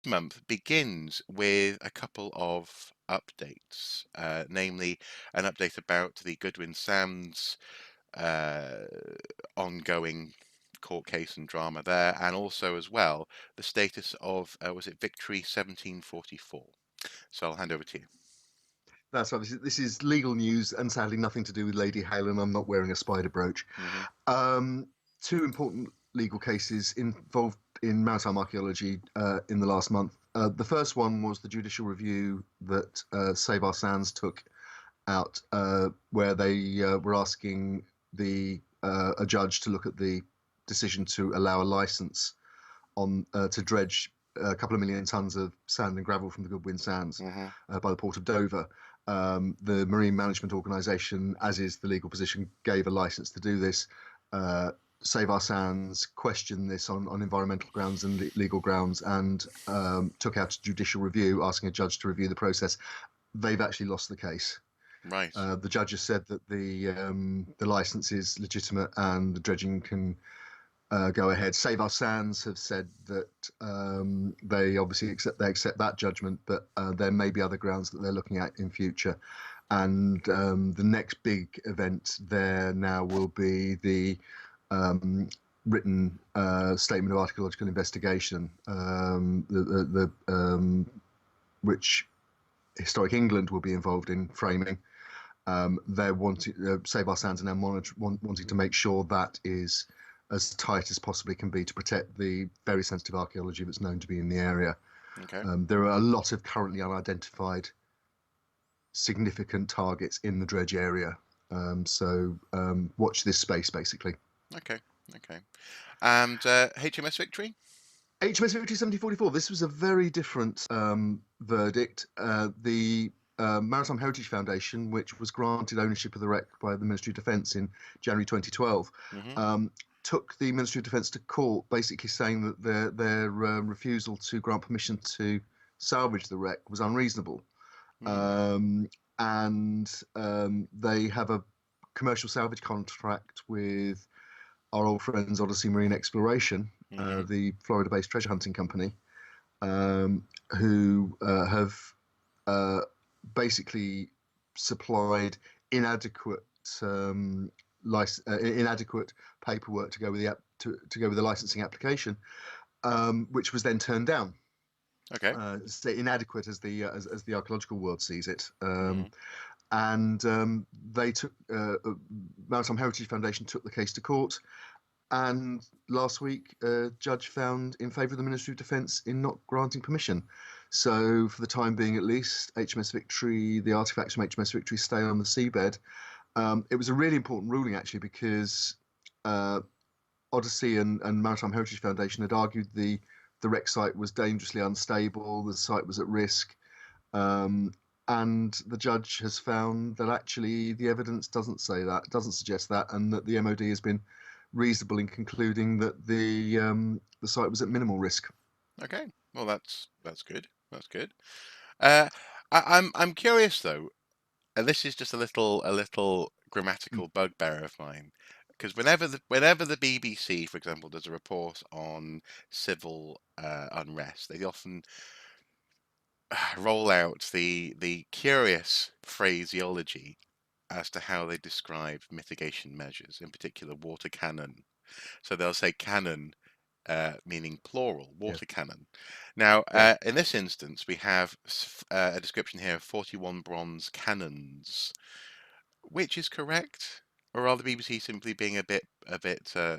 month begins with a couple of updates, namely an update about the Goodwin Sands uh, ongoing court case and drama there, and also as well the status of was it Victory 1744. So I'll hand over to you. That's right. This is legal news, and sadly nothing to do with Lady Hale, and I'm not wearing a spider brooch. Hmm. Um, Two important legal cases involved in maritime archaeology in the last month. The first one was the judicial review that Save Our Sands took out, where they were asking a judge to look at the decision to allow a license on to dredge a couple of million tons of sand and gravel from the Goodwin Sands Hmm. by the port of Dover. The Marine Management Organisation, as is the legal position, gave a license to do this. Save Our Sands questioned this on environmental grounds and legal grounds, and took out a judicial review, asking a judge to review the process. They've actually lost the case. Right. The judge has said that the license is legitimate and the dredging can go ahead. Save Our Sands have said that they obviously accept that judgment, but there may be other grounds that they're looking at in future. And the next big event there now will be the written statement of archaeological investigation, which Historic England will be involved in framing. They're wanting Save Our Sands are now wanting to make sure that is as tight as possibly can be to protect the very sensitive archaeology that's known to be in the area. Okay. There are a lot of currently unidentified significant targets in the dredge area. So watch this space, basically. Okay. Okay. And HMS Victory. HMS Victory 1744. This was a very different verdict. The Maritime Heritage Foundation, which was granted ownership of the wreck by the Ministry of Defence in January 2012, Hmm. took the Ministry of Defence to court, basically saying that their refusal to grant permission to salvage the wreck was unreasonable. Hmm. And they have a commercial salvage contract with our old friends Odyssey Marine Exploration, Hmm. the Florida-based treasure hunting company, um, who have uh, basically supplied inadequate inadequate paperwork to go with to go with the licensing application, which was then turned down. Okay. So inadequate as the archaeological world sees it. Hmm. And they took Maritime Heritage Foundation took the case to court, and last week a judge found in favour of the Ministry of Defence in not granting permission. So for the time being, at least, HMS Victory, the artefacts from HMS Victory stay on the seabed. It was a really important ruling, actually, because uh, Odyssey and Maritime Heritage Foundation had argued the wreck site was dangerously unstable, the site was at risk, um, and the judge has found that actually the evidence doesn't say that, doesn't suggest that, and that the MOD has been reasonable in concluding that the site was at minimal risk. Okay. Well, that's good. That's good. Uh, I'm curious though. And this is just a little grammatical bugbear of mine, because whenever the BBC, for example, does a report on civil unrest, they often roll out the curious phraseology as to how they describe mitigation measures, in particular water cannon. So they'll say cannon, meaning plural, Yeah, water cannon. Now, yeah. in this instance, we have a description here of 41 bronze cannons. Which is correct? Or are the BBC simply being a bit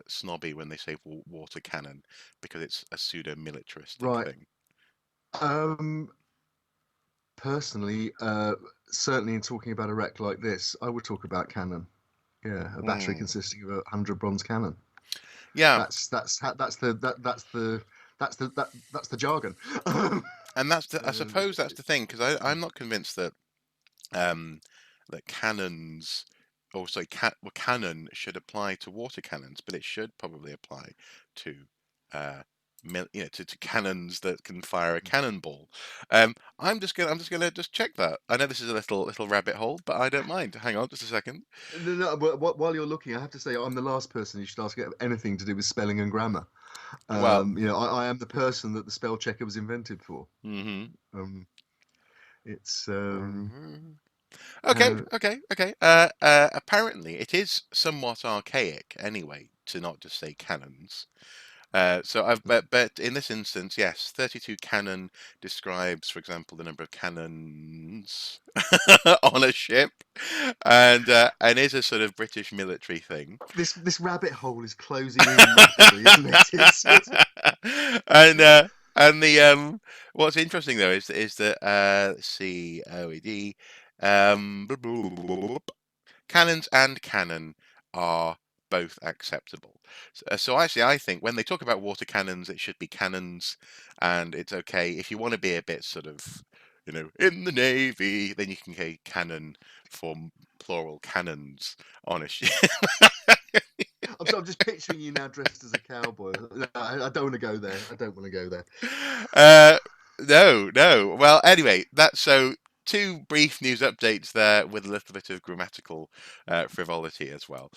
snobby when they say water cannon because it's a pseudo-militaristic Right. thing? Um, Personally, certainly in talking about a wreck like this, I would talk about cannon. Yeah, a battery Hmm. consisting of 100 bronze cannon. Yeah, That's the jargon. and I Um, suppose that's the thing because I'm not convinced um, that cannons, or sorry, well, cannon should apply to water cannons, but it should probably apply to uh, to cannons that can fire a cannonball. I'm just gonna just check that. I know this is a little rabbit hole, but I don't mind. Hang on, just a second. No, no, but while you're looking, I have to say I'm the last person you should ask anything to do with spelling and grammar. Well, I am the person that the spell checker was invented for. hmm Um, it's okay, how okay, okay. Apparently, it is somewhat archaic anyway to not just say cannons. So I've but in this instance, yes, 32 cannon describes, for example, the number of cannons on a ship, and is a sort of British military thing. this rabbit hole is closing in rapidly, isn't it? It's and and the what's interesting though is that let's see OED cannons and cannon are both acceptable. So actually, I think when they talk about water cannons, it should be cannons, and it's okay if you want to be a bit sort of, in the navy, then you can say cannon for plural cannons on a ship. I'm just picturing you now dressed as a cowboy. No, I don't want to go there. I don't want to go there. Uh, no, no. Well, anyway, that's so two brief news updates there with a little bit of grammatical frivolity as well.